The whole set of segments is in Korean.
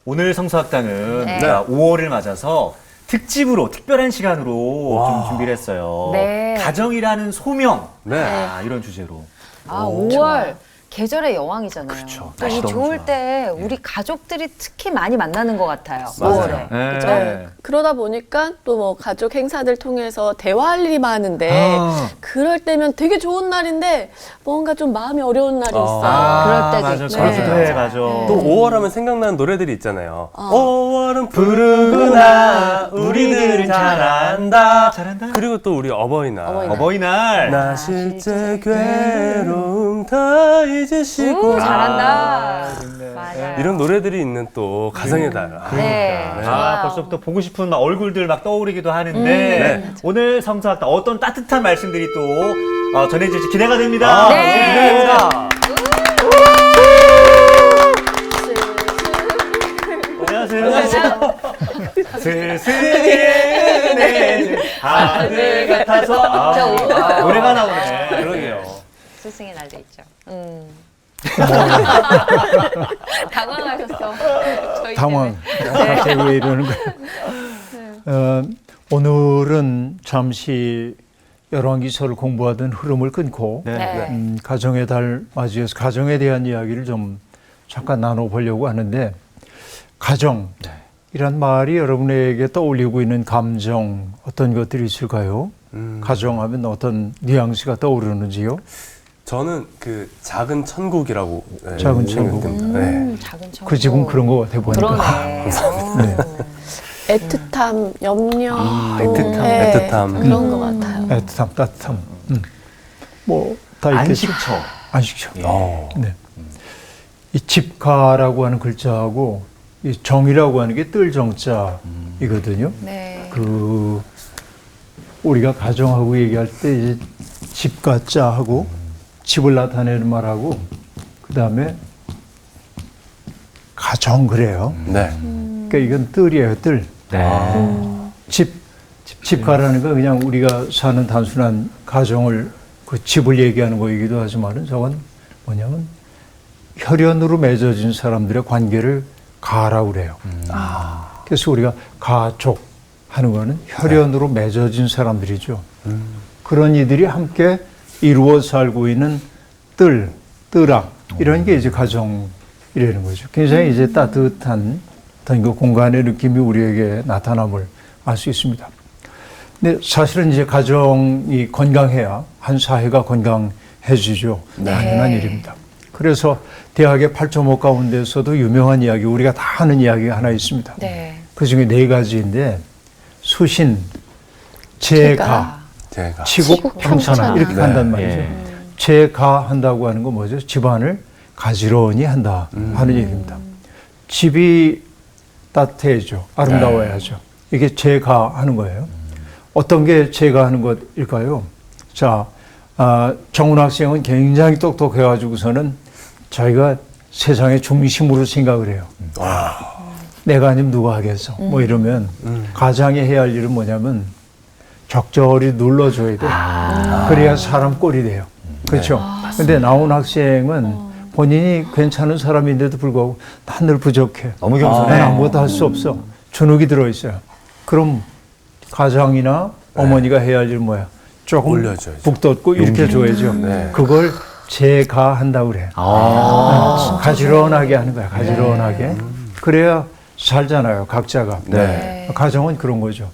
오늘 성서학당은 5월을 맞아서 특집으로 특별한 시간으로 좀 준비를 했어요. 네. 가정이라는 소명 네. 이런 주제로. 5월 계절의 여왕이잖아요. 그쵸. 또 이 날씨 너무 좋을 좋아. 때 우리 가족들이 특히 많이 만나는 것 같아요. 맞아요. 5월에. 네. 그죠? 네. 그러다 보니까 또 뭐 가족 행사들 통해서 대화할 일이 많은데 그럴 때면 되게 좋은 날인데 뭔가 좀 마음이 어려운 날이 있어요. 그럴 때도 맞아. 있죠. 그렇기도 네. 해, 맞아. 또 5월 하면 생각나는 노래들이 있잖아요. 5월은 푸르구나 우리들은 잘한다. 잘한다. 그리고 또 우리 어버이날. 어버이날. 나 실제 괴로움 다 잊으시고 잘한다. 네. 맞아요. 이런 노래들이 있는 또 가정의 달. 네. 좋아요. 벌써부터 보고 싶은 막 얼굴들 막 떠오르기도 하는데 네. 오늘 성서학당 어떤 따뜻한 말씀들이 또 전해질지 기대가 됩니다. 네. 기대됩니다. 안녕하세요. 슬슬 내 하늘 같아서 노래가 나오네. 그러게요. 스승의 날도 있죠. 당황하셨어. 저희 당황. 때문에. 갑자기 왜 이러는 거야? 오늘은 잠시 열왕기서를 공부하던 흐름을 끊고 네. 가정의 달 맞이해서 가정에 대한 이야기를 좀 잠깐 나눠보려고 하는데 가정이란 말이 여러분에게 떠올리고 있는 감정 어떤 것들이 있을까요? 가정하면 어떤 뉘앙스가 떠오르는지요? 저는 그 작은 천국이라고 작은 생각됩니다. 네. 작은 천국. 그 집은 그런 것 같아 보니까. 그러네. 애틋함, 염려, 애틋함. 네, 애틋함. 그런 것 같아요. 애틋함, 따뜻함. 뭐 다 있겠죠. 안식처. 안식처. 어. 네. 이 집가라고 하는 글자하고 이 정이라고 하는 게 뜰정자이거든요. 네. 그 우리가 가정하고 얘기할 때 이제 집가자하고 집을 나타내는 말하고 그 다음에 가정 그래요. 네. 그러니까 이건 뜰이에요, 뜰. 집가라는 건 그냥 우리가 사는 단순한 가정을 그 집을 얘기하는 거이기도 하지만은 저건 뭐냐면 혈연으로 맺어진 사람들의 관계를 가라고 그래요. 그래서 우리가 가족 하는 거는 혈연으로 맺어진 사람들이죠. 그런 이들이 함께 이루어 살고 있는 뜰랑 이런 게 이제 가정이라는 거죠. 굉장히 이제 따뜻한 어떤 그 공간의 느낌이 우리에게 나타남을 알 수 있습니다. 근데 사실은 이제 가정이 건강해야 한 사회가 건강해지죠. 당연한 일입니다. 그래서 대학의 8.5 가운데서도 유명한 이야기, 우리가 다 아는 이야기가 하나 있습니다. 네. 그 중에 4가지인데 수신, 제가, 제가 치국, 평천하 이렇게 네. 간단 말이죠. 제가 한다고 하는 건 뭐죠? 집안을 가지런히 한다 하는 얘기입니다. 집이 따뜻해야죠. 아름다워야죠. 이게 제가 하는 거예요. 어떤 게 제가 하는 것일까요? 자, 정훈 학생은 굉장히 똑똑해가지고서는 자기가 세상의 중심으로 생각을 해요. 내가 아니면 누가 하겠어? 뭐 이러면 가장이 해야 할 일은 뭐냐면 적절히 눌러줘야 돼요. 그래야 사람 꼴이 돼요. 그렇죠? 근데 나온 학생은 본인이 괜찮은 사람인데도 불구하고 난 늘 부족해. 너무 겸손해. 난 아무것도 할 수 없어. 주눅이 들어있어요. 그럼 가장이나 어머니가 해야 할 일은 뭐야? 조금 올려줘야죠. 북돋고 이렇게 줘야죠. 네. 그걸 제가 한다고 그래요. 가지런하게 하는 거야. 가지런하게. 그래야 살잖아요. 각자가. 네. 가정은 그런 거죠.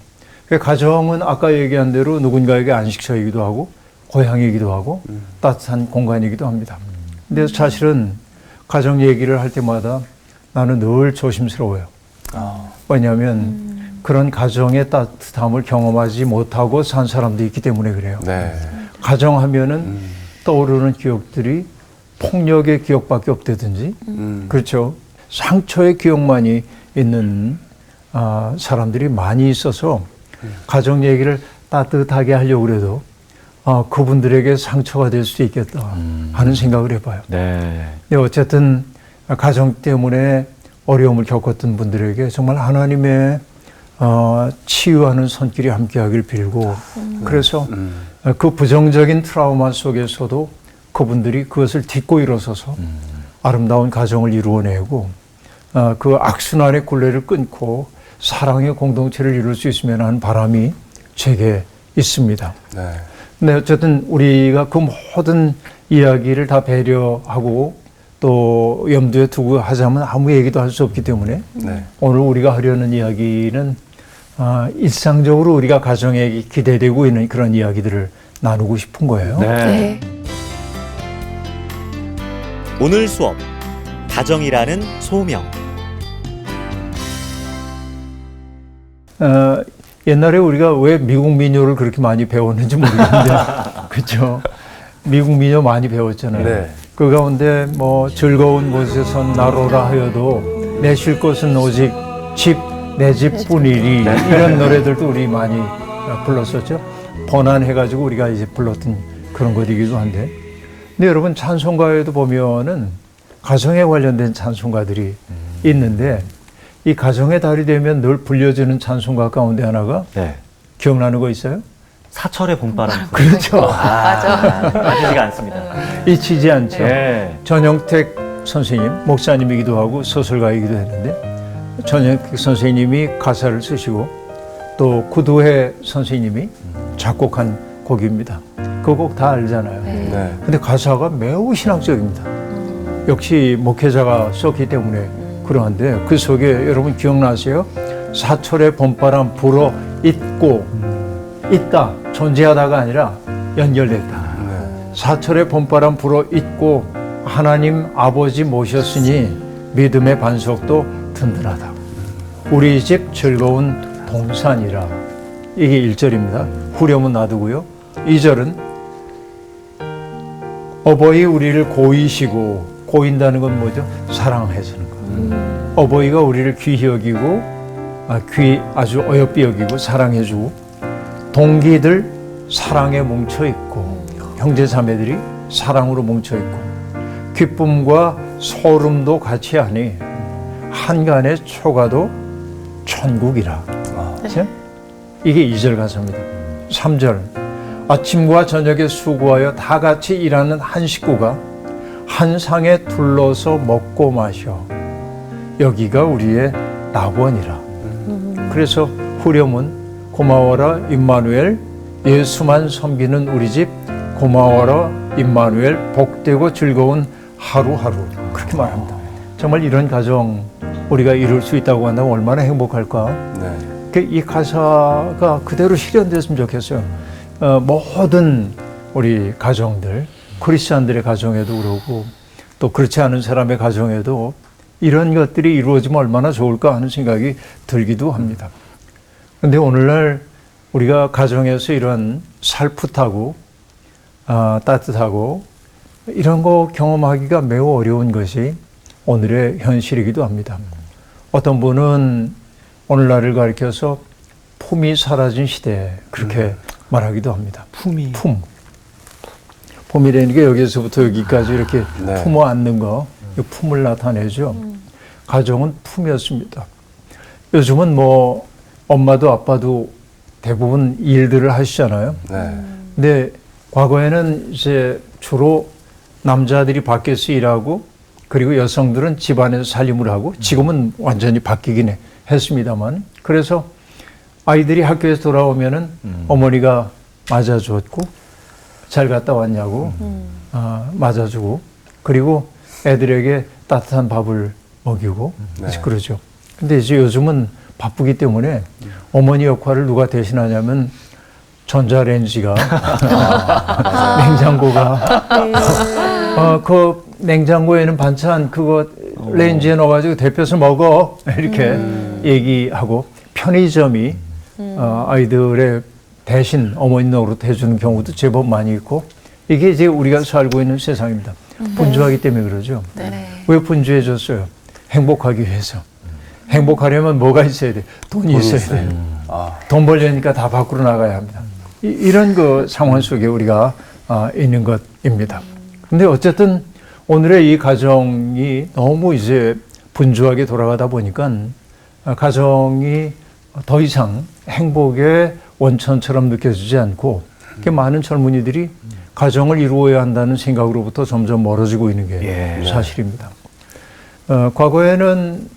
가정은 아까 얘기한 대로 누군가에게 안식처이기도 하고 고향이기도 하고 따뜻한 공간이기도 합니다. 근데 사실은 가정 얘기를 할 때마다 나는 늘 조심스러워요. 왜냐하면 그런 가정의 따뜻함을 경험하지 못하고 산 사람도 있기 때문에 그래요. 네. 가정하면은 떠오르는 기억들이 폭력의 기억밖에 없다든지 그렇죠. 상처의 기억만이 있는 사람들이 많이 있어서 가정 얘기를 따뜻하게 하려고 그래도 그분들에게 상처가 될 수도 있겠다 하는 생각을 해봐요. 네. 어쨌든 가정 때문에 어려움을 겪었던 분들에게 정말 하나님의 치유하는 손길이 함께하길 빌고 그래서 그 부정적인 트라우마 속에서도 그분들이 그것을 딛고 일어서서 아름다운 가정을 이루어내고 그 악순환의 굴레를 끊고 사랑의 공동체를 이룰 수 있으면 하는 바람이 제게 있습니다. 네. 근데 어쨌든 우리가 그 모든 이야기를 다 배려하고 또 염두에 두고 하자면 아무 얘기도 할 수 없기 때문에 네. 오늘 우리가 하려는 이야기는 일상적으로 우리가 가정에 기대되고 있는 그런 이야기들을 나누고 싶은 거예요. 네. 오늘 수업 가정이라는 소명. 옛날에 우리가 왜 미국 민요를 그렇게 많이 배웠는지 모르겠는데 그렇죠. 미국 민요 많이 배웠잖아요. 네. 그 가운데 뭐 즐거운 곳에선 나로라 하여도 내 쉴 곳은 오직 내 집뿐이리 이런 노래들도 우리 많이 불렀었죠. 번안해가지고 우리가 이제 불렀던 그런 것이기도 한데, 근데 여러분 찬송가에도 보면은 가정에 관련된 찬송가들이 있는데 이 가정의 달이 되면 늘 불려지는 찬송가 가운데 하나가 네. 기억나는 거 있어요? 사철의 봄바람. 그렇죠. 맞아. 빠지지가 않습니다. 잊히지 않죠. 네. 전영택 선생님, 목사님이기도 하고 소설가이기도 했는데 전영택 선생님이 가사를 쓰시고 또 구두해 선생님이 작곡한 곡입니다. 그 곡 다 알잖아요. 네. 근데 가사가 매우 신앙적입니다. 역시 목회자가 썼기 때문에 그러한데 그 속에 여러분 기억나세요? 사철의 봄바람 불어 있고 있다, 존재하다가 아니라 연결됐다. 사철의 봄바람 불어 있고 하나님 아버지 모셨으니 믿음의 반석도 든든하다. 우리 집 즐거운 동산이라. 이게 1절입니다. 후렴은 놔두고요. 2절은 어버이 우리를 고이시고, 고인다는 건 뭐죠? 사랑해주는 거. 어버이가 우리를 귀히 여기고 아주 어여삐 여기고 사랑해주고, 동기들 사랑에 뭉쳐있고, 형제자매들이 사랑으로 뭉쳐있고, 기쁨과 소름도 같이 하니 한간의 초가도 천국이라. 그렇죠? 이게 2절 가사입니다. 3절, 아침과 저녁에 수고하여 다 같이 일하는 한 식구가 한 상에 둘러서 먹고 마셔. 여기가 우리의 낙원이라. 그래서 후렴은 고마워라 임마누엘, 예수만 섬기는 우리 집 고마워라 임마누엘, 복되고 즐거운 하루하루. 그렇게 말합니다. 정말 이런 가정 우리가 이룰 수 있다고 한다면 얼마나 행복할까. 네. 이 가사가 그대로 실현됐으면 좋겠어요. 모든 우리 가정들, 크리스찬들의 가정에도 그러고 또 그렇지 않은 사람의 가정에도 이런 것들이 이루어지면 얼마나 좋을까 하는 생각이 들기도 합니다. 그런데 오늘날 우리가 가정에서 이런 살풋하고 따뜻하고 이런 거 경험하기가 매우 어려운 것이 오늘의 현실이기도 합니다. 어떤 분은 오늘날을 가리켜서 품이 사라진 시대, 그렇게 말하기도 합니다. 품이라는 게 여기서부터 여기까지 이렇게 네. 품어 안는 거, 이 품을 나타내죠. 가정은 품이었습니다. 요즘은 뭐 엄마도 아빠도 대부분 일들을 하시잖아요. 네. 근데 과거에는 이제 주로 남자들이 밖에서 일하고 그리고 여성들은 집안에서 살림을 하고, 지금은 완전히 바뀌긴 했습니다만, 그래서 아이들이 학교에서 돌아오면은 어머니가 맞아주었고 잘 갔다 왔냐고 맞아주고, 그리고 애들에게 따뜻한 밥을 먹이고 네. 그러죠. 근데 이제 요즘은 바쁘기 때문에 어머니 역할을 누가 대신하냐면 전자레인지가 냉장고가 그 냉장고에는 반찬 그거 레인지에 넣어가지고 데펴서 먹어 이렇게 얘기하고, 편의점이 아이들의 대신 어머니 노릇 해주는 경우도 제법 많이 있고, 이게 이제 우리가 살고 있는 세상입니다. 분주하기 때문에 그러죠. 왜 분주해졌어요? 행복하기 위해서. 행복하려면 뭐가 있어야 돼? 돈이 있어야 돼요. 돈 벌려니까 다 밖으로 나가야 합니다. 이런 그 상황 속에 우리가 있는 것입니다. 근데 어쨌든 오늘의 이 가정이 너무 이제 분주하게 돌아가다 보니까 가정이 더 이상 행복의 원천처럼 느껴지지 않고, 많은 젊은이들이 가정을 이루어야 한다는 생각으로부터 점점 멀어지고 있는 게 사실입니다. 과거에는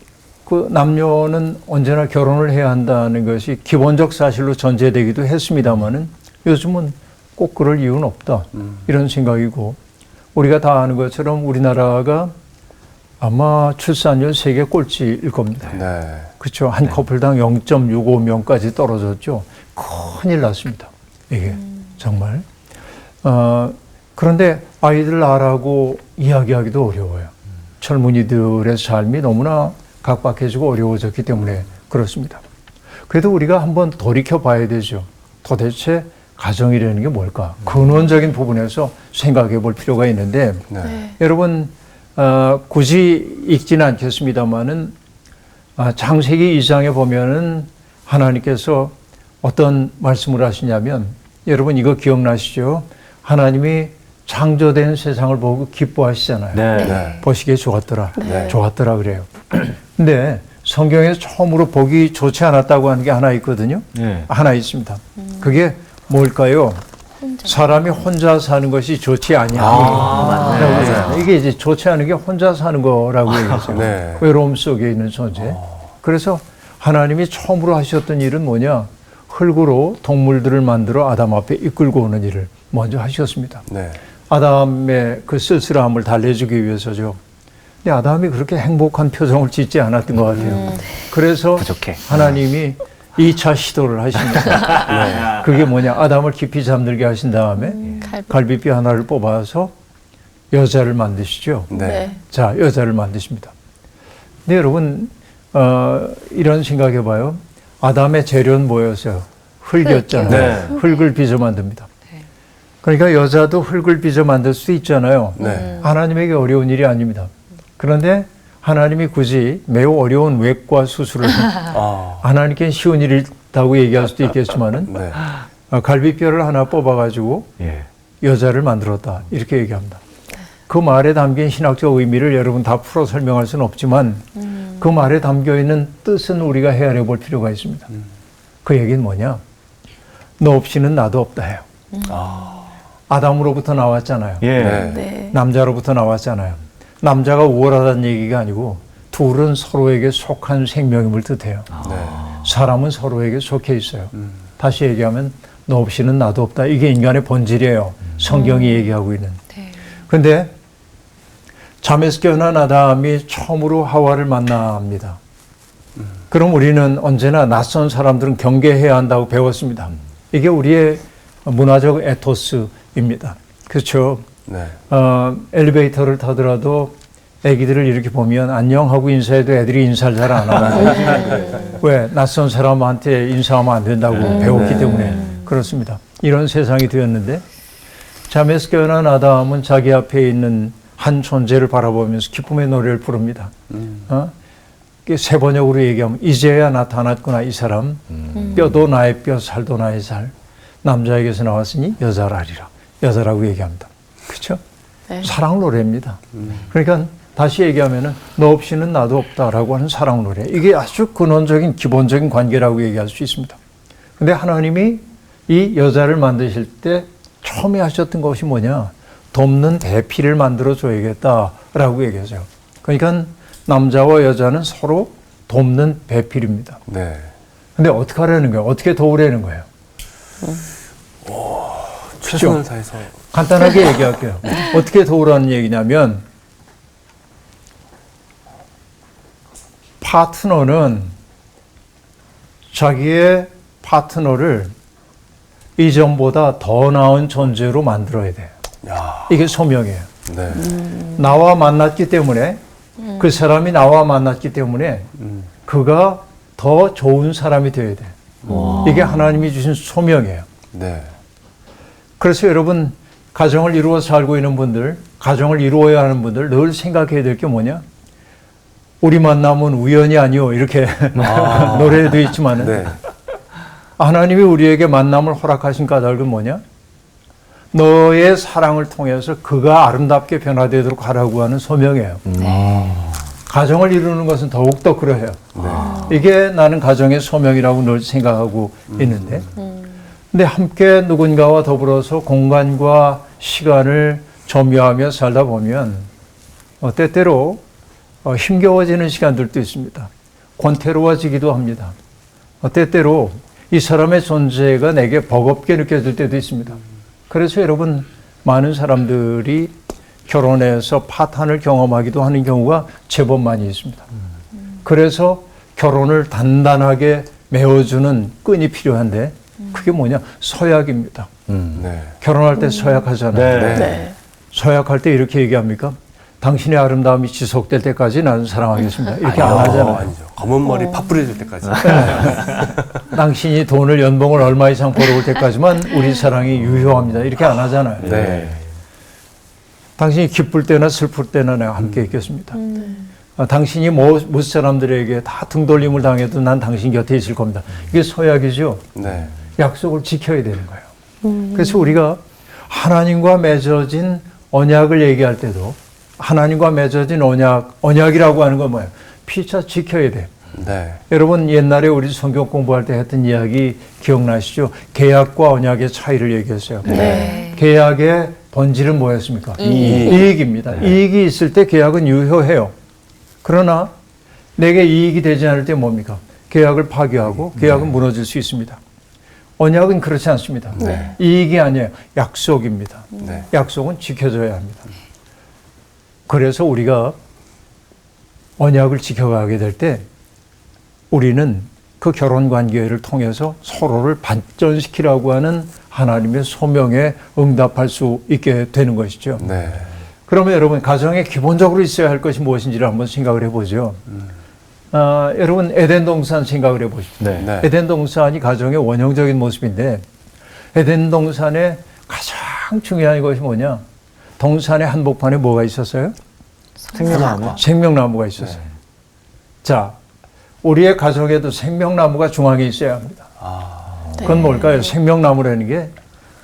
그 남녀는 언제나 결혼을 해야 한다는 것이 기본적 사실로 전제되기도 했습니다마는 요즘은 꼭 그럴 이유는 없다. 이런 생각이고 우리가 다 아는 것처럼 우리나라가 아마 출산율 세계 꼴찌일 겁니다. 네. 그렇죠. 한 커플당 0.65명까지 떨어졌죠. 큰일 났습니다. 이게 정말. 그런데 아이들 낳으라고 이야기하기도 어려워요. 젊은이들의 삶이 너무나 각박해지고 어려워졌기 때문에 그렇습니다. 그래도 우리가 한번 돌이켜 봐야 되죠. 도대체 가정이라는 게 뭘까? 근원적인 부분에서 생각해 볼 필요가 있는데 여러분 굳이 읽지는 않겠습니다만은 창세기 2장에 보면은 하나님께서 어떤 말씀을 하시냐면 여러분 이거 기억나시죠? 하나님이 창조된 세상을 보고 기뻐하시잖아요. 네. 보시기에 좋았더라. 네. 좋았더라 그래요. 근데 성경에서 처음으로 보기 좋지 않았다고 하는 게 하나 있거든요. 네. 하나 있습니다. 그게 뭘까요? 사람이 혼자 사는 것이 좋지 아니하니. 이게 이제 좋지 않은 게 혼자 사는 거라고 얘기하죠. 네. 외로움 속에 있는 존재. 그래서 하나님이 처음으로 하셨던 일은 뭐냐? 흙으로 동물들을 만들어 아담 앞에 이끌고 오는 일을 먼저 하셨습니다. 네. 아담의 그 쓸쓸함을 달래주기 위해서죠. 근데 아담이 그렇게 행복한 표정을 짓지 않았던 것 같아요. 그래서 부족해. 하나님이 2차 시도를 하십니다. 그게 뭐냐? 아담을 깊이 잠들게 하신 다음에 갈비뼈 하나를 뽑아서 여자를 만드시죠. 네. 자, 여자를 만드십니다. 근데 여러분 이런 생각해봐요. 아담의 재료는 뭐였어요? 흙이었잖아요. 네. 흙을 빚어 만듭니다. 그러니까 여자도 흙을 빚어 만들 수 있잖아요. 네. 하나님에게 어려운 일이 아닙니다. 그런데 하나님이 굳이 매우 어려운 외과 수술을 하나님께는 쉬운 일이라고 얘기할 수도 있겠지만은 네. 갈비뼈를 하나 뽑아가지고 예. 여자를 만들었다 이렇게 얘기합니다. 그 말에 담긴 신학적 의미를 여러분 다 풀어 설명할 수는 없지만 그 말에 담겨 있는 뜻은 우리가 헤아려 볼 필요가 있습니다. 그 얘기는 뭐냐? 너 없이는 나도 없다 해요. 아담으로부터 나왔잖아요. 예. 네. 네. 남자로부터 나왔잖아요. 남자가 우월하다는 얘기가 아니고 둘은 서로에게 속한 생명임을 뜻해요. 네. 사람은 서로에게 속해 있어요. 다시 얘기하면 너 없이는 나도 없다. 이게 인간의 본질이에요. 성경이 얘기하고 있는. 그런데 잠에서 깨어난 아담이 처음으로 하와를 만납니다. 그럼 우리는 언제나 낯선 사람들은 경계해야 한다고 배웠습니다. 이게 우리의 문화적 에토스입니다. 그렇죠. 네. 엘리베이터를 타더라도 애기들을 이렇게 보면 안녕하고 인사해도 애들이 인사를 잘 안 하고 왜? 낯선 사람한테 인사하면 안 된다고 배웠기 때문에 그렇습니다. 이런 세상이 되었는데 잠에서 깨어난 아담은 자기 앞에 있는 한 존재를 바라보면서 기쁨의 노래를 부릅니다. 세 번역으로 얘기하면 이제야 나타났구나 이 사람. 뼈도 나의 뼈, 살도 나의 살. 남자에게서 나왔으니 여자라리라. 여자라고 얘기합니다. 그렇죠? 네. 사랑 노래입니다. 그러니까 다시 얘기하면은 너 없이는 나도 없다라고 하는 사랑 노래. 이게 아주 근원적인 기본적인 관계라고 얘기할 수 있습니다. 근데 하나님이 이 여자를 만드실 때 처음에 하셨던 것이 뭐냐? 돕는 대피를 만들어 줘야겠다라고 얘기하죠. 그러니까 남자와 여자는 서로 돕는 배필입니다. 네. 근데 어떻게 하라는 거예요? 어떻게 도우라는 거예요? 최선을 다해서. 간단하게 얘기할게요. 어떻게 도우라는 얘기냐면 파트너는 자기의 파트너를 이전보다 더 나은 존재로 만들어야 돼요. 야. 이게 소명이에요. 네. 나와 만났기 때문에 그 사람이 나와 만났기 때문에 그가 더 좋은 사람이 되어야 돼요. 이게 하나님이 주신 소명이에요. 네. 그래서 여러분 가정을 이루어 살고 있는 분들, 가정을 이루어야 하는 분들 늘 생각해야 될 게 뭐냐? 우리 만남은 우연이 아니오 이렇게 노래에도 있지만은 네. 하나님이 우리에게 만남을 허락하신 까닭은 뭐냐? 너의 사랑을 통해서 그가 아름답게 변화되도록 하라고 하는 소명이에요. 가정을 이루는 것은 더욱더 그러해요. 이게 나는 가정의 소명이라고 늘 생각하고 있는데 근데 함께 누군가와 더불어서 공간과 시간을 점유하며 살다 보면 때때로 힘겨워지는 시간들도 있습니다. 권태로워지기도 합니다. 때때로 이 사람의 존재가 내게 버겁게 느껴질 때도 있습니다. 그래서 여러분, 많은 사람들이 결혼해서 파탄을 경험하기도 하는 경우가 제법 많이 있습니다. 그래서 결혼을 단단하게 메워주는 끈이 필요한데 그게 뭐냐? 서약입니다. 네. 결혼할 때 서약하잖아요. 네. 네. 서약할 때 이렇게 얘기합니까? 당신의 아름다움이 지속될 때까지 나는 사랑하겠습니다. 이렇게 안 하잖아요. 아니죠. 검은 머리 파뿌려질 때까지. 당신이 돈을 연봉을 얼마 이상 벌어올 때까지만 우리 사랑이 유효합니다. 이렇게 안 하잖아요. 네. 당신이 기쁠 때나 슬플 때나 내가 함께 있겠습니다. 당신이 못 사람들에게 다 등돌림을 당해도 난 당신 곁에 있을 겁니다. 이게 서약이죠. 네. 약속을 지켜야 되는 거예요. 그래서 우리가 하나님과 맺어진 언약을 얘기할 때도 하나님과 맺어진 언약이라고 하는 건 뭐예요? 피차 지켜야 돼요. 네. 여러분 옛날에 우리 성경 공부할 때 했던 이야기 기억나시죠? 계약과 언약의 차이를 얘기했어요. 네. 계약의 본질은 뭐였습니까? 이익. 이익입니다. 이익이 있을 때 계약은 유효해요. 그러나 내게 이익이 되지 않을 때 뭡니까? 계약을 파기하고 계약은 무너질 수 있습니다. 언약은 그렇지 않습니다. 네. 이익이 아니에요. 약속입니다. 네. 약속은 지켜져야 합니다. 그래서 우리가 언약을 지켜가게 될 때 우리는 그 결혼 관계를 통해서 서로를 발전시키라고 하는 하나님의 소명에 응답할 수 있게 되는 것이죠. 네. 그러면 여러분 가정에 기본적으로 있어야 할 것이 무엇인지를 한번 생각을 해보죠. 여러분 에덴 동산 생각을 해보십시오. 네. 네. 에덴 동산이 가정의 원형적인 모습인데 에덴 동산의 가장 중요한 것이 뭐냐? 동산의 한복판에 뭐가 있었어요? 생명나무. 생명나무가 있었어요. 자, 우리의 가정에도 생명나무가 중앙에 있어야 합니다. 그건 뭘까요? 생명나무라는 게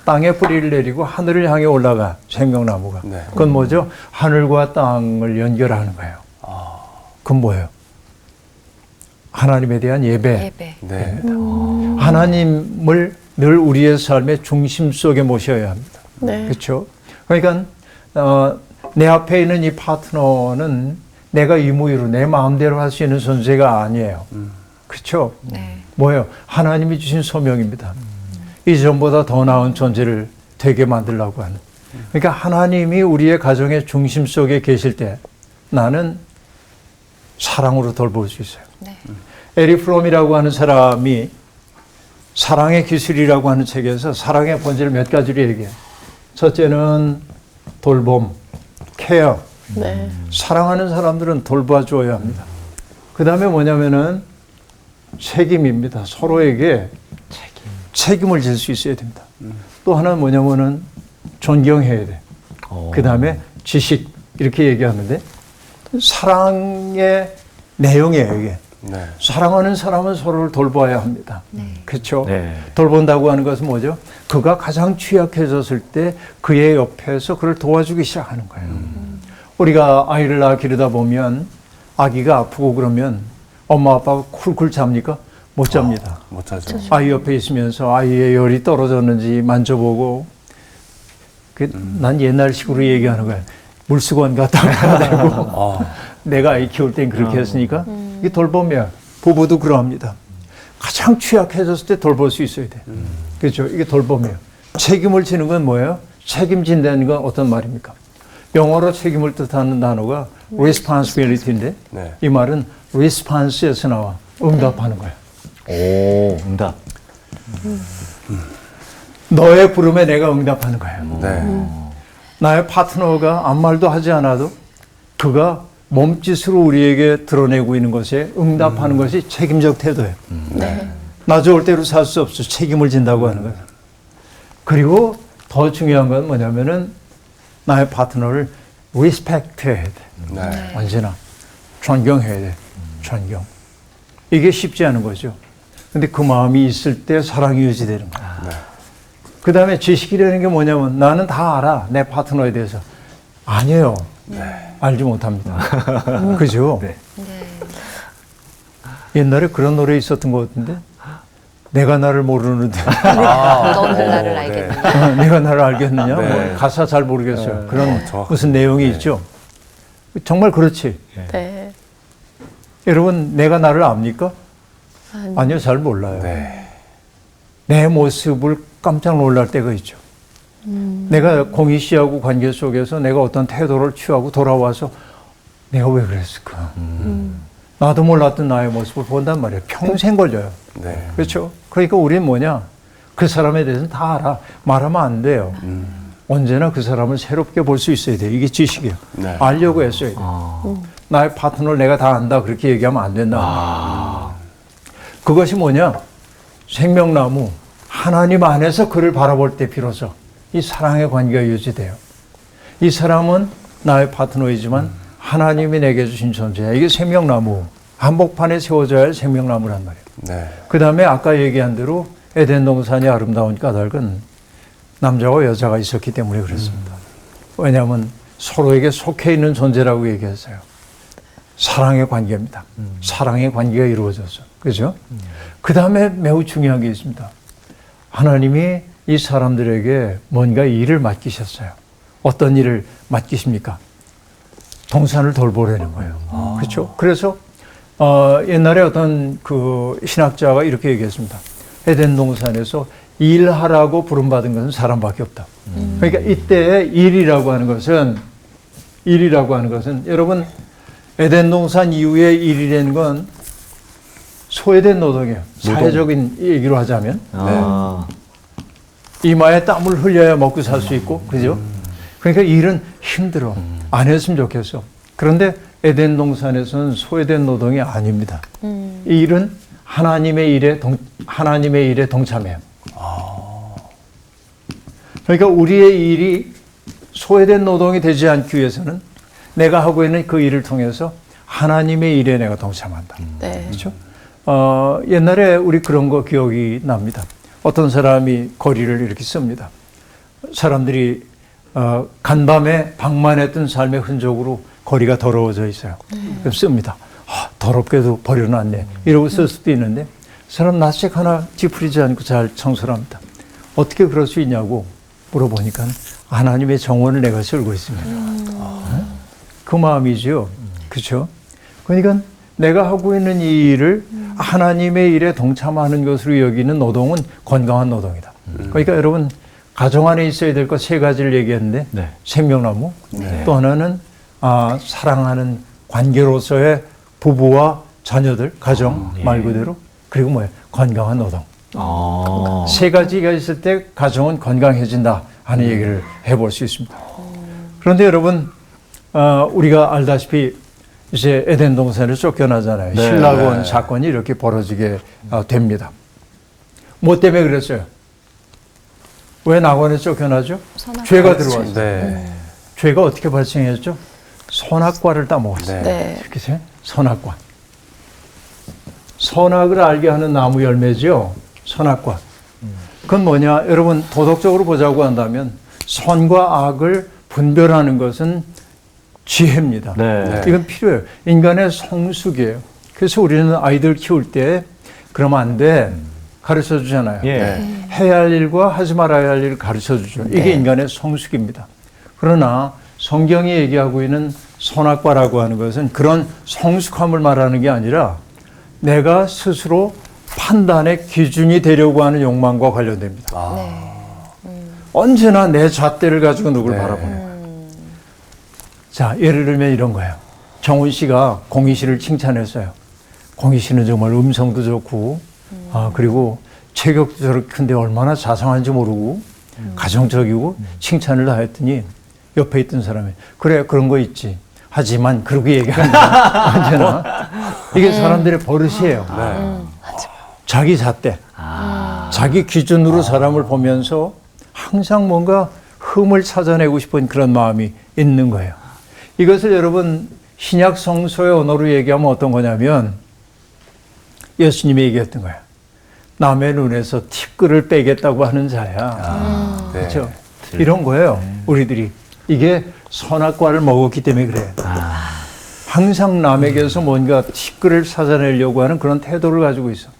땅에 뿌리를 내리고 하늘을 향해 올라가 생명나무가. 네. 그건 뭐죠? 하늘과 땅을 연결하는 거예요. 그건 뭐예요? 하나님에 대한 예배. 예배. 네. 하나님을 늘 우리의 삶의 중심 속에 모셔야 합니다. 네. 그렇죠? 그러니까 내 앞에 있는 이 파트너는 내가 임의로 내 마음대로 할 수 있는 존재가 아니에요. 그렇죠? 네. 뭐예요? 하나님이 주신 소명입니다. 이전보다 더 나은 존재를 되게 만들려고 하는. 그러니까 하나님이 우리의 가정의 중심 속에 계실 때 나는 사랑으로 돌볼 수 있어요. 네. 에리 프롬이라고 하는 사람이 사랑의 기술이라고 하는 책에서 사랑의 본질을 몇 가지로 얘기해요. 첫째는 돌봄, 케어. 네. 사랑하는 사람들은 돌봐줘야 합니다. 그 다음에 뭐냐면은 책임입니다. 서로에게 책임을 질 수 있어야 됩니다. 또 하나는 뭐냐면은 존경해야 돼. 그 다음에 지식 이렇게 얘기하는데 사랑의 내용이에요 이게. 네. 사랑하는 사람은 서로를 돌봐야 합니다. 그렇죠? 네. 돌본다고 하는 것은 뭐죠? 그가 가장 취약해졌을 때 그의 옆에서 그를 도와주기 시작하는 거예요. 우리가 아이를 낳아 기르다 보면 아기가 아프고 그러면 엄마 아빠가 쿨쿨 잡니까? 못 잡니다. 못 찾죠. 아이 옆에 있으면서 아이의 열이 떨어졌는지 만져보고 난 옛날식으로 얘기하는 거야. 물수건 갖다 놔야 되고 내가 아이 키울 땐 그렇게 했으니까 이게 돌봄이야. 부부도 그러합니다. 가장 취약해졌을 때 돌볼 수 있어야 돼. 그렇죠? 이게 돌봄이에요. 책임을 지는 건 뭐예요? 책임진다는 건 어떤 말입니까? 영어로 책임을 뜻하는 단어가 responsibility인데 네. 이 말은 response에서 나와. 응답하는 거야. 오, 응답. 너의 부름에 내가 응답하는 거야. 네. 나의 파트너가 아무 말도 하지 않아도 그가 몸짓으로 우리에게 드러내고 있는 것에 응답하는 것이 책임적 태도예요. 네. 나 좋을 대로 살 수 없어. 책임을 진다고 하는 거예요. 그리고 더 중요한 건 뭐냐면은 나의 파트너를 리스펙트 해야 돼. 네. 언제나 존경해야 돼. 존경. 이게 쉽지 않은 거죠. 근데 그 마음이 있을 때 사랑이 유지되는 거야. 네. 그 다음에 지식이라는 게 뭐냐면 나는 다 알아. 내 파트너에 대해서. 아니에요. 알지 못합니다. 그죠? 네. 옛날에 그런 노래 있었던 것 같은데 내가 나를 모르는데 너는 나를 알겠느냐. 내가 나를 알겠느냐? 네. 뭐 가사 잘 모르겠어요. 그런 정확하죠. 무슨 내용이 있죠. 정말 그렇지. 네. 여러분, 내가 나를 압니까? 아니요, 잘 몰라요. 네. 내 모습을 깜짝 놀랄 때가 있죠. 내가 공희 씨하고 관계 속에서 내가 어떤 태도를 취하고 돌아와서 내가 왜 그랬을까? 나도 몰랐던 나의 모습을 본단 말이에요. 평생 걸려요. 네. 그렇죠? 그러니까 우리는 뭐냐? 그 사람에 대해서는 다 알아. 말하면 안 돼요. 언제나 그 사람을 새롭게 볼 수 있어야 돼요. 이게 지식이에요. 네. 알려고 했어야 돼요. 나의 파트너를 내가 다 안다. 그렇게 얘기하면 안 된다. 그것이 뭐냐? 생명나무. 하나님 안에서 그를 바라볼 때 비로소 이 사랑의 관계가 유지돼요. 이 사람은 나의 파트너이지만 하나님이 내게 주신 존재야. 이게 생명나무. 한복판에 세워져야 할 생명나무란 말이에요. 네. 그 다음에 아까 얘기한 대로 에덴 동산이 아름다운 까닭은 남자와 여자가 있었기 때문에 그렇습니다. 왜냐하면 서로에게 속해 있는 존재라고 얘기했어요. 사랑의 관계입니다. 사랑의 관계가 이루어졌어. 그죠? 그 다음에 매우 중요한 게 있습니다. 하나님이 이 사람들에게 뭔가 일을 맡기셨어요. 어떤 일을 맡기십니까? 동산을 돌보려는 거예요. 그렇죠? 그래서 옛날에 어떤 그 신학자가 이렇게 얘기했습니다. 에덴 동산에서 일하라고 부름받은 것은 사람밖에 없다. 그러니까 이때 일이라고 하는 것은 여러분 에덴 동산 이후에 일이라는 건 소외된 노동이에요. 사회적인 얘기로 하자면 이마에 땀을 흘려야 먹고 살 수 있고, 그죠? 그러니까 일은 힘들어. 안 했으면 좋겠어. 그런데 에덴 동산에서는 소외된 노동이 아닙니다. 이 일은 하나님의 일에 동참해요. 그러니까 우리의 일이 소외된 노동이 되지 않기 위해서는 내가 하고 있는 그 일을 통해서 하나님의 일에 내가 동참한다. 네. 그렇죠? 옛날에 우리 그런 거 기억이 납니다. 어떤 사람이 거리를 이렇게 씁니다. 사람들이 간밤에 방만했던 삶의 흔적으로 거리가 더러워져 있어요. 그럼 씁니다. 더럽게도 버려놨네. 이러고 쓸 수도 있는데 사람 낯색 하나 찌푸리지 않고 잘 청소를 합니다. 어떻게 그럴 수 있냐고 물어보니까 하나님의 정원을 내가 쓸고 있습니다. 그 마음이죠. 그렇죠? 그러니까 내가 하고 있는 이 일을 하나님의 일에 동참하는 것으로 여기는 노동은 건강한 노동이다. 그러니까 여러분 가정 안에 있어야 될 것 세 가지를 얘기했는데 네. 생명나무, 또 하나는 사랑하는 관계로서의 부부와 자녀들, 가정 말 그대로, 그리고 뭐예요? 건강한 노동. 세 가지가 있을 때 가정은 건강해진다 하는 얘기를 해볼 수 있습니다. 그런데 여러분 우리가 알다시피 이제 에덴 동산을 쫓겨나잖아요. 네. 신라곤 사건이 이렇게 벌어지게 됩니다. 뭐 때문에 그랬어요? 왜 낙원에 쫓겨나죠? 죄가 들어왔어요. 네. 죄가 어떻게 발생했죠? 선악과를 따먹었어요. 네. 이렇게 해서 선악과. 선악을 알게 하는 나무 열매죠. 선악과. 그건 뭐냐? 여러분 도덕적으로 보자고 한다면 선과 악을 분별하는 것은 지혜입니다. 네. 이건 필요해요. 인간의 성숙이에요. 그래서 우리는 아이들 키울 때 그러면 안 돼. 가르쳐 주잖아요. 예. 해야 할 일과 하지 말아야 할 일을 가르쳐 주죠. 이게 인간의 성숙입니다. 그러나 성경이 얘기하고 있는 선악과라고 하는 것은 그런 성숙함을 말하는 게 아니라 내가 스스로 판단의 기준이 되려고 하는 욕망과 관련됩니다. 언제나 내 잣대를 가지고 누굴 바라보는. 자, 예를 들면 이런 거예요. 정훈 씨가 공희 씨를 칭찬했어요. 공희 씨는 정말 음성도 좋고, 그리고 체격도 저렇게 큰데 얼마나 자상한지 모르고, 가정적이고, 칭찬을 다 했더니, 옆에 있던 사람이, 그래, 그런 거 있지. 하지만, 그렇게 얘기한다. 언제나. 이게 사람들의 버릇이에요. 자기 잣대. 자기 기준으로 사람을 보면서 항상 뭔가 흠을 찾아내고 싶은 그런 마음이 있는 거예요. 이것을 여러분 신약 성서의 언어로 얘기하면 어떤 거냐면 예수님이 얘기했던 거예요. 남의 눈에서 티끌을 빼겠다고 하는 자야. 네. 그렇죠? 이런 거예요. 우리들이. 이게 선악과를 먹었기 때문에 그래요. 항상 남에게서 뭔가 티끌을 찾아내려고 하는 그런 태도를 가지고 있어.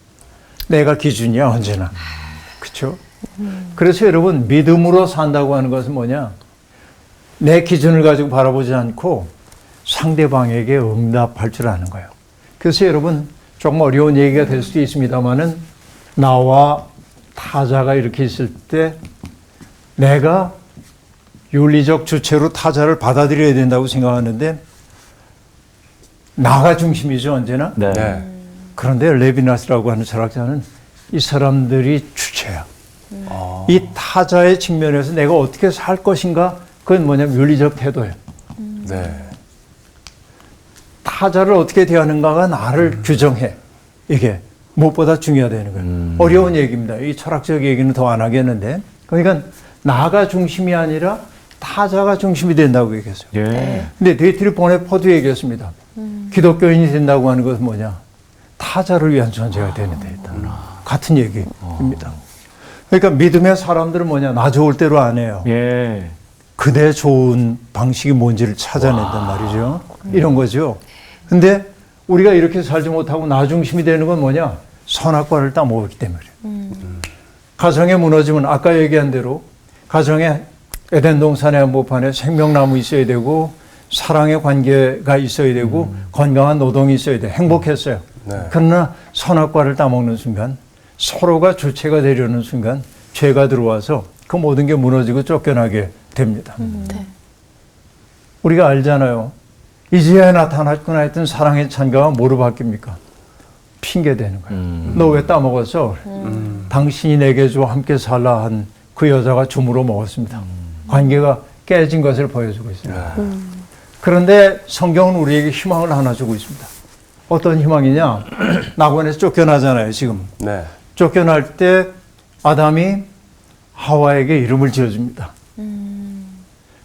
내가 기준이야 언제나. 그렇죠? 그래서 여러분 믿음으로 산다고 하는 것은 뭐냐? 내 기준을 가지고 바라보지 않고 상대방에게 응답할 줄 아는 거예요. 그래서 여러분 조금 어려운 얘기가 될 수도 있습니다만은 나와 타자가 이렇게 있을 때 내가 윤리적 주체로 타자를 받아들여야 된다고 생각하는데 나가 중심이죠 언제나. 네. 네. 그런데 레비나스라고 하는 철학자는 이 사람들이 주체야. 이 타자의 측면에서 내가 어떻게 살 것인가 그건 뭐냐면 윤리적 태도예요. 네. 타자를 어떻게 대하는가가 나를 규정해. 이게 무엇보다 중요하다는 거예요. 어려운 얘기입니다. 이 철학적 얘기는 더 안 하겠는데. 그러니까 나가 중심이 아니라 타자가 중심이 된다고 얘기했어요. 예. 근데 데이트리 보네포도 얘기했습니다. 기독교인이 된다고 하는 것은 뭐냐? 타자를 위한 존재가 되는 데다. 같은 얘기입니다. 그러니까 믿음의 사람들은 뭐냐? 나 좋을 대로 안 해요. 예. 그대 좋은 방식이 뭔지를 찾아낸단 말이죠. 이런 거죠. 근데 우리가 이렇게 살지 못하고 나 중심이 되는 건 뭐냐? 선악과를 따먹었기 때문이에요. 가정에 무너지면 아까 얘기한 대로 가정에 에덴 동산의 한복판에 생명나무 있어야 되고 사랑의 관계가 있어야 되고 건강한 노동이 있어야 돼. 행복했어요. 네. 그러나 선악과를 따먹는 순간 서로가 주체가 되려는 순간 죄가 들어와서 그 모든 게 무너지고 쫓겨나게 됩니다. 네. 우리가 알잖아요. 이제야 나타났구나 했던 사랑의 찬가가 뭐로 바뀝니까? 핑계대는 거예요. 너 왜 따먹었어? 당신이 내게 줘 함께 살라 한 그 여자가 주무로 먹었습니다. 관계가 깨진 것을 보여주고 있습니다. 그런데 성경은 우리에게 희망을 하나 주고 있습니다. 어떤 희망이냐? 낙원에서 쫓겨나잖아요, 지금. 네. 쫓겨날 때 아담이 하와에게 이름을 지어줍니다.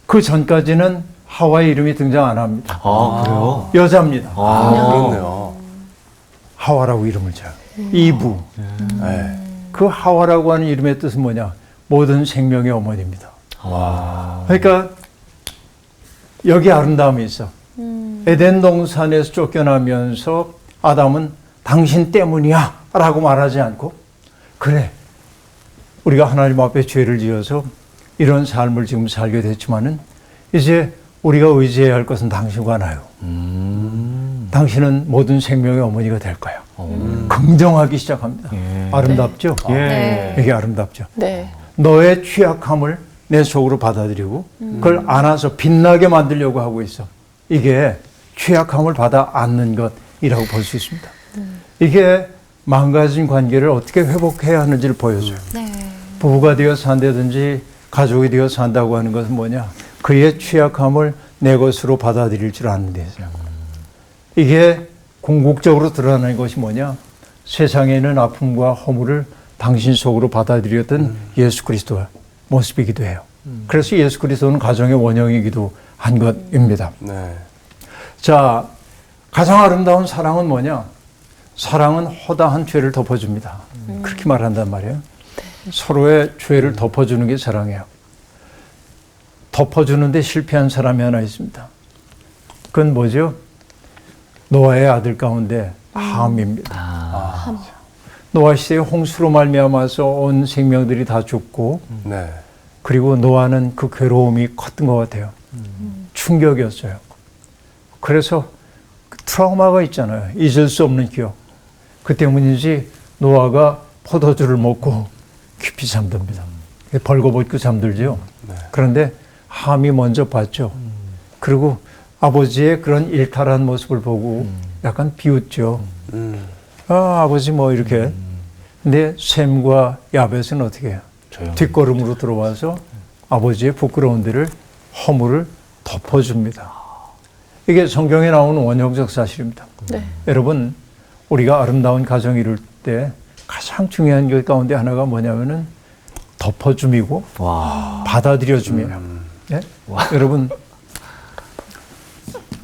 그 전까지는 하와의 이름이 등장 안 합니다. 아, 그래요? 여자입니다. 그렇네요. 하와라고 이름을 지어요. 이브. 네. 그 하와라고 하는 이름의 뜻은 뭐냐? 모든 생명의 어머니입니다. 그러니까 여기 아름다움이 있어. 에덴 동산에서 쫓겨나면서 아담은 당신 때문이야 라고 말하지 않고 그래 우리가 하나님 앞에 죄를 지어서 이런 삶을 지금 살게 됐지만은 이제 우리가 의지해야 할 것은 당신과 나요. 당신은 모든 생명의 어머니가 될 거야. 긍정하기 시작합니다. 예. 아름답죠? 예. 네. 이게 아름답죠. 네. 너의 취약함을 내 속으로 받아들이고 그걸 안아서 빛나게 만들려고 하고 있어. 이게 취약함을 받아 안는 것이라고 볼 수 있습니다. 이게 망가진 관계를 어떻게 회복해야 하는지를 보여줘요. 네. 부부가 되어 산다든지 가족이 되어 산다고 하는 것은 뭐냐? 그의 취약함을 내 것으로 받아들일 줄 아는 데서. 이게 궁극적으로 드러나는 것이 뭐냐? 세상에 있는 아픔과 허물을 당신 속으로 받아들였던 예수 그리스도의 모습이기도 해요. 그래서 예수 그리스도는 가정의 원형이기도 한 것입니다. 네. 자, 가장 아름다운 사랑은 뭐냐? 사랑은 허다한 죄를 덮어줍니다. 그렇게 말한단 말이에요. 서로의 죄를 덮어주는 게 사랑이에요. 덮어주는데 실패한 사람이 하나 있습니다. 그건 뭐죠? 노아의 아들 가운데 함입니다. 노아 시대에 홍수로 말미암아서 온 생명들이 다 죽고 네. 그리고 노아는 그 괴로움이 컸던 것 같아요. 충격이었어요. 그래서 그 트라우마가 있잖아요. 잊을 수 없는 기억. 그 때문인지 노아가 포도주를 먹고 깊이 잠듭니다. 벌거벗고 잠들죠. 네. 그런데 함이 먼저 봤죠. 그리고 아버지의 그런 일탈한 모습을 보고 약간 비웃죠. 아버지 뭐 이렇게. 근데 셈과 야벳은 어떻게 해요? 뒷걸음으로 들어와서 아버지의 부끄러운 데를 허물을 덮어줍니다. 이게 성경에 나오는 원형적 사실입니다. 네. 여러분, 우리가 아름다운 가정 이룰 때 가장 중요한 것 가운데 하나가 뭐냐면은 덮어줌이고 와. 받아들여줌이에요. 예? 여러분,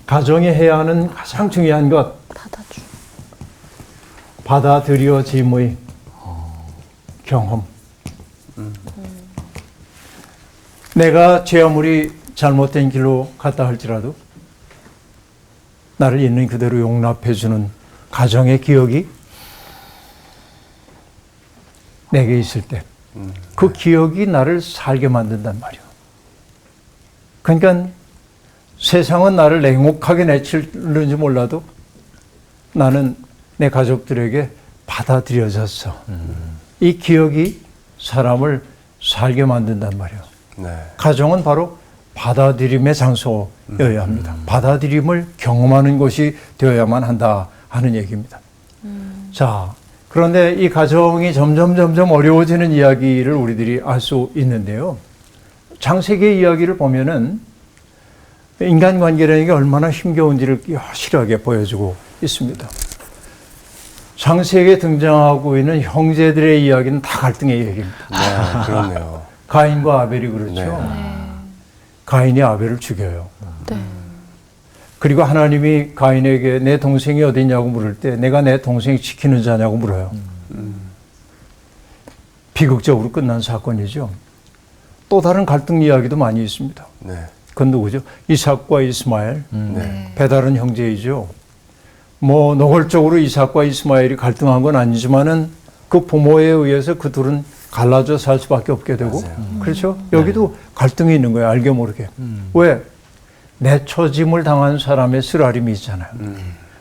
가정이 해야 하는 가장 중요한 것 받아주. 받아들여짐의 경험. 내가 제 아무리 잘못된 길로 갔다 할지라도 나를 있는 그대로 용납해주는 가정의 기억이 내게 있을 때 그 기억이 나를 살게 만든단 말이에요. 그러니까 세상은 나를 냉혹하게 내치는지 몰라도 나는 내 가족들에게 받아들여졌어. 이 기억이 사람을 살게 만든단 말이에요. 네. 가정은 바로 받아들임의 장소여야 합니다. 받아들임을 경험하는 곳이 되어야만 한다 하는 얘기입니다. 자, 그런데 이 가정이 점점 어려워지는 이야기를 우리들이 알 수 있는데요. 창세기 이야기를 보면은 인간관계라는 게 얼마나 힘겨운지를 확실하게 보여주고 있습니다. 창세기에 등장하고 있는 형제들의 이야기는 다 갈등의 얘기입니다. 네, 그렇네요. 가인과 아벨이 그렇죠. 네. 가인이 아벨을 죽여요. 네. 그리고 하나님이 가인에게 내 동생이 어디 있냐고 물을 때 내가 내 동생이 지키는 자냐고 물어요. 비극적으로 끝난 사건이죠. 또 다른 갈등 이야기도 많이 있습니다. 네. 그건 누구죠? 이삭과 이스마엘. 네. 배달은 형제이죠. 뭐 노골적으로 이삭과 이스마엘이 갈등한 건 아니지만은 그 부모에 의해서 그 둘은 갈라져 살 수밖에 없게 되고, 그렇죠? 여기도 갈등이 있는 거예요. 알게 모르게. 왜? 내처짐을 당한 사람의 쓰라림이 있잖아요.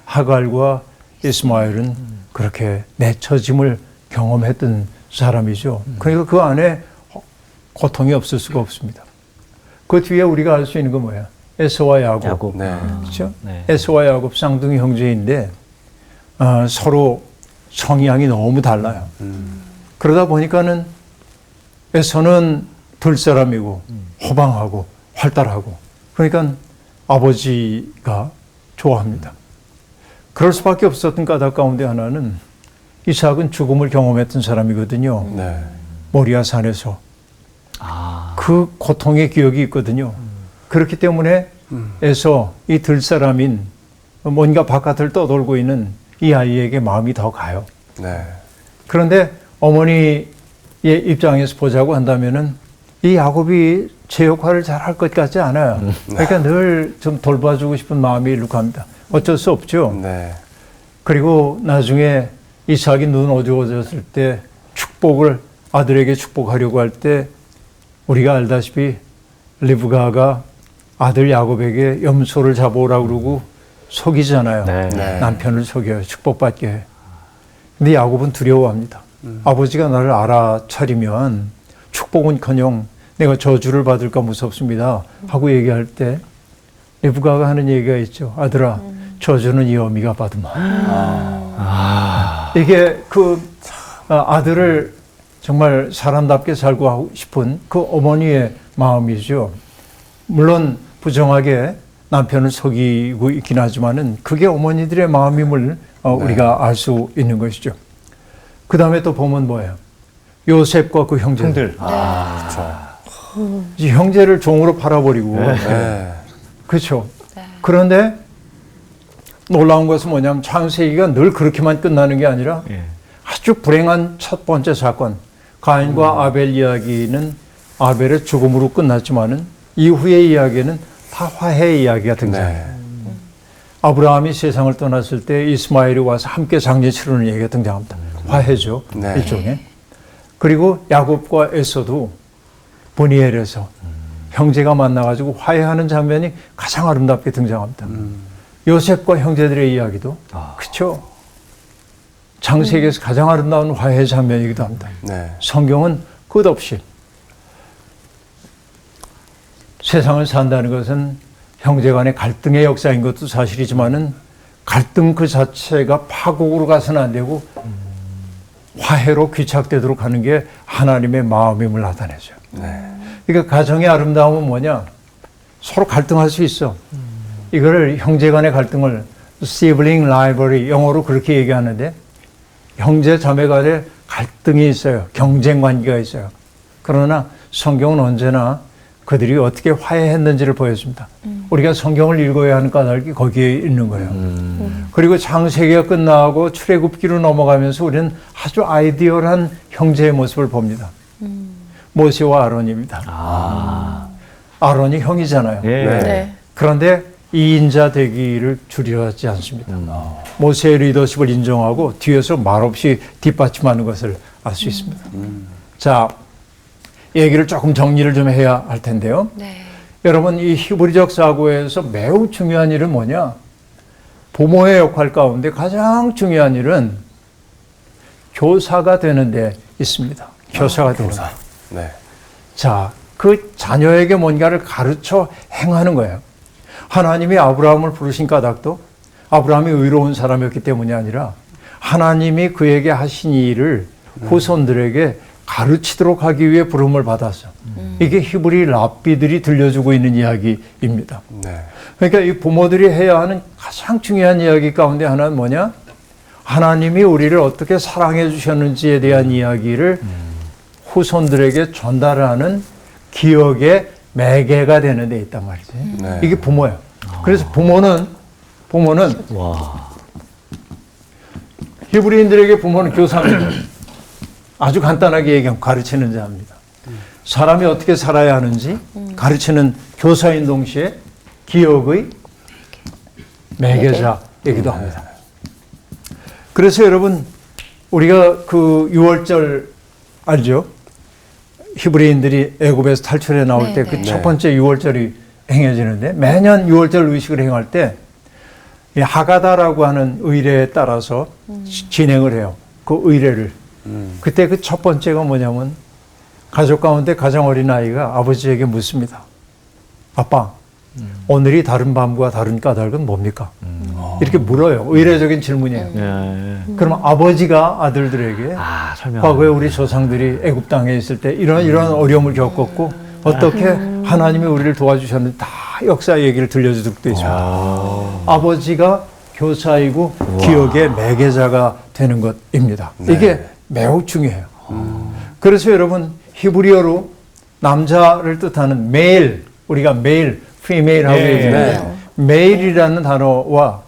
하갈과 이스마엘은 그렇게 내처짐을 경험했던 사람이죠. 그러니까 그 안에 고통이 없을 수가 없습니다. 그 뒤에 우리가 알 수 있는 건 뭐야? 에서와 야곱. 네. 그렇죠? 네. 에서와 야곱 쌍둥이 형제인데 서로 성향이 너무 달라요. 그러다 보니까는 에서는 들사람이고 호방하고 활달하고 그러니까 아버지가 좋아합니다. 그럴 수밖에 없었던 까닭 가운데 하나는 이삭은 죽음을 경험했던 사람이거든요. 네. 모리아 산에서 그 고통의 기억이 있거든요. 그렇기 때문에 에서 이 들사람인 뭔가 바깥을 떠돌고 있는 이 아이에게 마음이 더 가요. 네. 그런데 어머니의 입장에서 보자고 한다면은 이 야곱이 제 역할을 잘 할 것 같지 않아요. 그러니까 늘 좀 돌봐주고 싶은 마음이 일룩합니다. 어쩔 수 없죠. 네. 그리고 나중에 이삭이 눈 어두워졌을 때 축복을 아들에게 축복하려고 할 때 우리가 알다시피 리브가가 아들 야곱에게 염소를 잡아오라고 그러고 속이잖아요. 네. 네. 남편을 속여요. 축복받게 해. 근데 야곱은 두려워합니다. 아버지가 나를 알아차리면 축복은커녕 내가 저주를 받을까 무섭습니다 하고 얘기할 때 리브가가 하는 얘기가 있죠. 아들아, 저주는 이 어미가 받으마. 이게 그 아들을 정말 사람답게 살고 하고 싶은 그 어머니의 마음이죠. 물론 부정하게 남편을 속이고 있긴 하지만은 그게 어머니들의 마음임을 우리가 알 수 있는 것이죠. 그 다음에 또 보면 뭐예요? 요셉과 그 형제들. 그렇죠. 이 형제를 종으로 팔아버리고. 네. 그렇죠. 그런데 놀라운 것은 뭐냐면 창세기가 늘 그렇게만 끝나는 게 아니라 아주 불행한 첫 번째 사건. 가인과 아벨 이야기는 아벨의 죽음으로 끝났지만은 이후의 이야기는 다 화해 이야기가 등장해요. 네. 아브라함이 세상을 떠났을 때 이스마엘이 와서 함께 장례 치르는 얘기가 등장합니다. 화해죠. 네. 일종의. 그리고 야곱과 에서도 브니엘에서 형제가 만나가지고 화해하는 장면이 가장 아름답게 등장합니다. 요셉과 형제들의 이야기도 그렇죠. 창세기에서 가장 아름다운 화해 장면이기도 합니다. 네. 성경은 끝없이 세상을 산다는 것은 형제간의 갈등의 역사인 것도 사실이지만은 갈등 그 자체가 파국으로 가서는 안 되고 화해로 귀착되도록 하는 게 하나님의 마음임을 나타내죠. 네. 그러니까 가정의 아름다움은 뭐냐? 서로 갈등할 수 있어. 이거를 형제간의 갈등을 sibling rivalry 영어로 그렇게 얘기하는데 형제 자매 간에 갈등이 있어요. 경쟁 관계가 있어요. 그러나 성경은 언제나 그들이 어떻게 화해했는지를 보여줍니다. 우리가 성경을 읽어야 하는 까닭이 거기에 있는 거예요. 그리고 창세기가 끝나고 출애굽기로 넘어가면서 우리는 아주 아이디얼한 형제의 모습을 봅니다. 모세와 아론입니다. 아론이 형이잖아요. 네. 네. 그런데 이인자 되기를 두려워하지 않습니다. 모세의 리더십을 인정하고 뒤에서 말없이 뒷받침하는 것을 알 수 있습니다. 자, 얘기를 조금 정리를 좀 해야 할 텐데요. 네. 여러분, 이 히브리적 사고에서 매우 중요한 일은 뭐냐? 부모의 역할 가운데 가장 중요한 일은 교사가 되는 데 있습니다. 교사가 되는 거. 네. 자, 그 자녀에게 뭔가를 가르쳐 행하는 거예요. 하나님이 아브라함을 부르신 까닭도 아브라함이 의로운 사람이었기 때문이 아니라 하나님이 그에게 하신 일을 후손들에게 가르치도록 하기 위해 부름을 받았어. 이게 히브리 랍비들이 들려주고 있는 이야기입니다. 네. 그러니까 이 부모들이 해야 하는 가장 중요한 이야기 가운데 하나는 뭐냐? 하나님이 우리를 어떻게 사랑해 주셨는지에 대한 이야기를 후손들에게 전달하는 기억의 매개가 되는 데 있단 말이지. 네. 이게 부모예요. 그래서 부모는 와. 히브리인들에게 부모는 교사입니다. 아주 간단하게 얘기하면 가르치는 자입니다. 사람이 어떻게 살아야 하는지 가르치는 교사인 동시에 기억의 매개자이기도 합니다. 그래서 여러분, 우리가 그 6월절 알죠? 히브리인들이 애굽에서 탈출해 나올 때 그 첫 번째 6월절이 행해지는데, 매년 6월절 의식을 행할 때 이 하가다라고 하는 의례에 따라서 진행을 해요. 그 의례를. 그때 그 첫 번째가 뭐냐면 가족 가운데 가장 어린 아이가 아버지에게 묻습니다. 아빠, 오늘이 다른 밤과 다른 까닭은 뭡니까? 이렇게 물어요. 의례적인 질문이에요. 예. 그럼 아버지가 아들들에게 설명. 과거에 우리 조상들이 애굽 땅에 있을 때 이런 어려움을 겪었고 어떻게 하나님이 우리를 도와주셨는지 다 역사 얘기를 들려주도록 되어 있습니다. 아버지가 교사이고 기억의 매개자가 되는 것입니다. 네. 이게 매우 중요해요. 그래서 여러분, 히브리어로 남자를 뜻하는 메일, 우리가 메일, 피메일하고 얘기해요. 메일이라는 단어와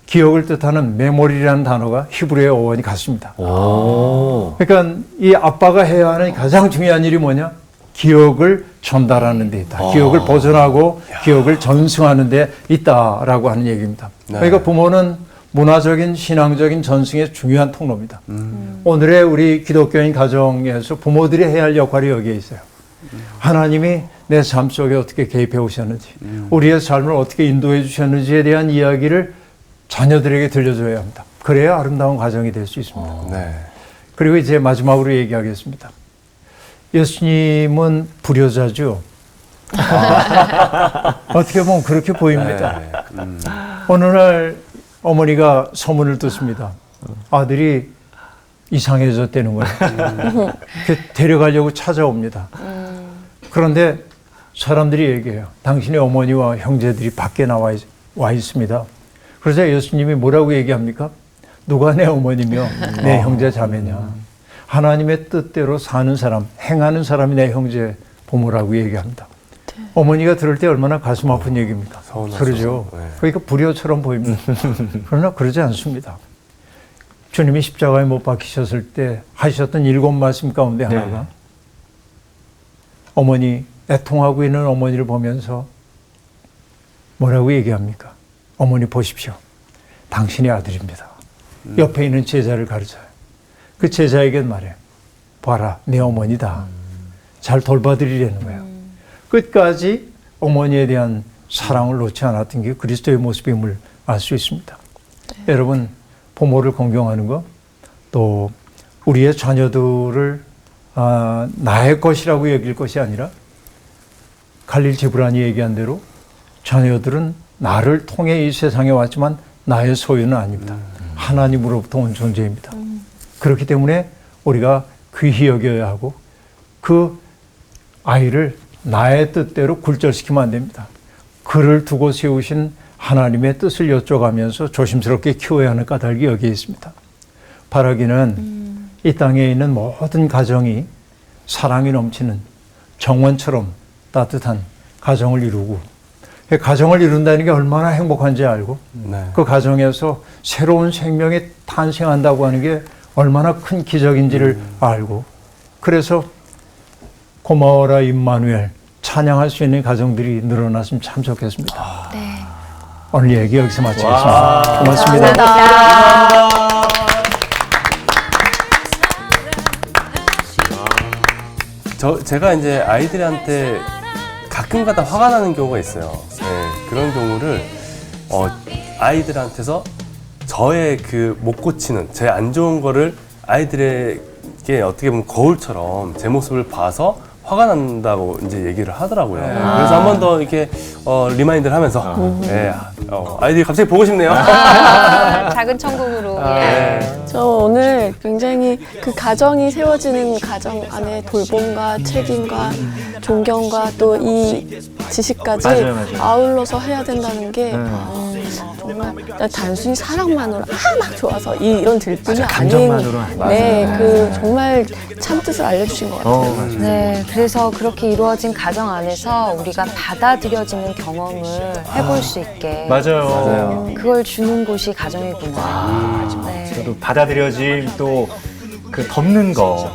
기억을 뜻하는 메모리라는 단어가 히브리어의 어원이 같습니다. 오. 그러니까 이 아빠가 해야 하는 가장 중요한 일이 뭐냐? 기억을 전달하는 데 있다. 기억을 보존하고 기억을 전승하는 데 있다라고 하는 얘기입니다. 네. 그러니까 부모는 문화적인 신앙적인 전승의 중요한 통로입니다. 오늘의 우리 기독교인 가정에서 부모들이 해야 할 역할이 여기에 있어요. 하나님이 내 삶 속에 어떻게 개입해 오셨는지, 우리의 삶을 어떻게 인도해 주셨는지에 대한 이야기를 자녀들에게 들려줘야 합니다. 그래야 아름다운 가정이 될 수 있습니다. 네. 그리고 이제 마지막으로 얘기하겠습니다. 예수님은 불효자죠. 어떻게 보면 그렇게 보입니다. 네. 어느 날 어머니가 소문을 듣습니다. 아들이 이상해졌다는 거예요. 데려가려고 찾아옵니다. 그런데 사람들이 얘기해요. 당신의 어머니와 형제들이 밖에 와 있습니다. 그래서 예수님이 뭐라고 얘기합니까? 누가 내 어머니며 내 형제 자매냐. 하나님의 뜻대로 사는 사람, 행하는 사람이 내 형제 부모라고 얘기합니다. 어머니가 들을 때 얼마나 가슴 아픈 얘기입니까? 서운하죠. 그러죠. 네. 그러니까 불효처럼 보입니다. 그러나 그러지 않습니다. 주님이 십자가에 못 박히셨을 때 하셨던 7말씀 가운데 하나가 어머니, 애통하고 있는 어머니를 보면서 뭐라고 얘기합니까? 어머니 보십시오. 당신의 아들입니다. 옆에 있는 제자를 가르쳐요. 그 제자에게 말해요. 봐라, 내 어머니다. 잘 돌봐드리려는 거예요. 끝까지 어머니에 대한 사랑을 놓지 않았던 게 그리스도의 모습임을 알 수 있습니다. 여러분, 부모를 공경하는 것, 또 우리의 자녀들을 나의 것이라고 여길 것이 아니라 갈릴 지브란이 얘기한 대로 자녀들은 나를 통해 이 세상에 왔지만 나의 소유는 아닙니다. 하나님으로부터 온 존재입니다. 그렇기 때문에 우리가 귀히 여겨야 하고 그 아이를 나의 뜻대로 굴절시키면 안 됩니다. 그를 두고 세우신 하나님의 뜻을 여쭤가면서 조심스럽게 키워야 하는 까닭이 여기에 있습니다. 바라기는 이 땅에 있는 모든 가정이 사랑이 넘치는 정원처럼 따뜻한 가정을 이루고, 가정을 이룬다는 게 얼마나 행복한지 알고 네. 그 가정에서 새로운 생명이 탄생한다고 하는 게 얼마나 큰 기적인지를 알고, 그래서 고마워라 임마누엘 찬양할 수 있는 가정들이 늘어났으면 참 좋겠습니다. 네. 오늘 얘기 여기서 마치겠습니다. 고맙습니다. 제가 이제 아이들한테 가끔가다 화가 나는 경우가 있어요. 네, 그런 경우를 아이들한테서 저의 그 못 고치는 제 안 좋은 거를 아이들에게 어떻게 보면 거울처럼 제 모습을 봐서 화가 난다고 이제 얘기를 하더라고요. 그래서 한 번 더 이렇게 리마인드를 하면서 예, 아이들이 갑자기 보고 싶네요. 작은 천국으로. 네. 저 오늘 굉장히 그 가정이 세워지는 가정 안에 돌봄과 책임과 존경과 또 이 지식까지 맞아요. 아울러서 해야 된다는 게 정말 단순히 사랑만으로 막 좋아서 이런 들뿐이 아닌 감정만으로는 아니죠. 네, 맞아요. 그 정말 참뜻을 알려주신 것 같아요. 맞아요. 네, 그래서 그렇게 이루어진 가정 안에서 우리가 받아들여지는 경험을 해볼 수 있게 맞아요. 그걸 주는 곳이 가정이구나. 네. 저도 받아들여짐 또 그 덮는 거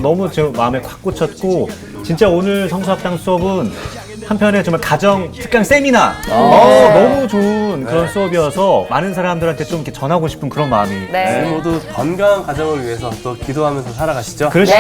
너무 저 마음에 콱 꽂혔고 진짜 오늘 성수학당 수업은 한편에 정말 가정 특강 세미나 너무 좋은 그런 수업이어서 많은 사람들한테 좀 이렇게 전하고 싶은 그런 마음이 네. 모두 건강한 가정을 위해서 또 기도하면서 살아가시죠. 그러시죠.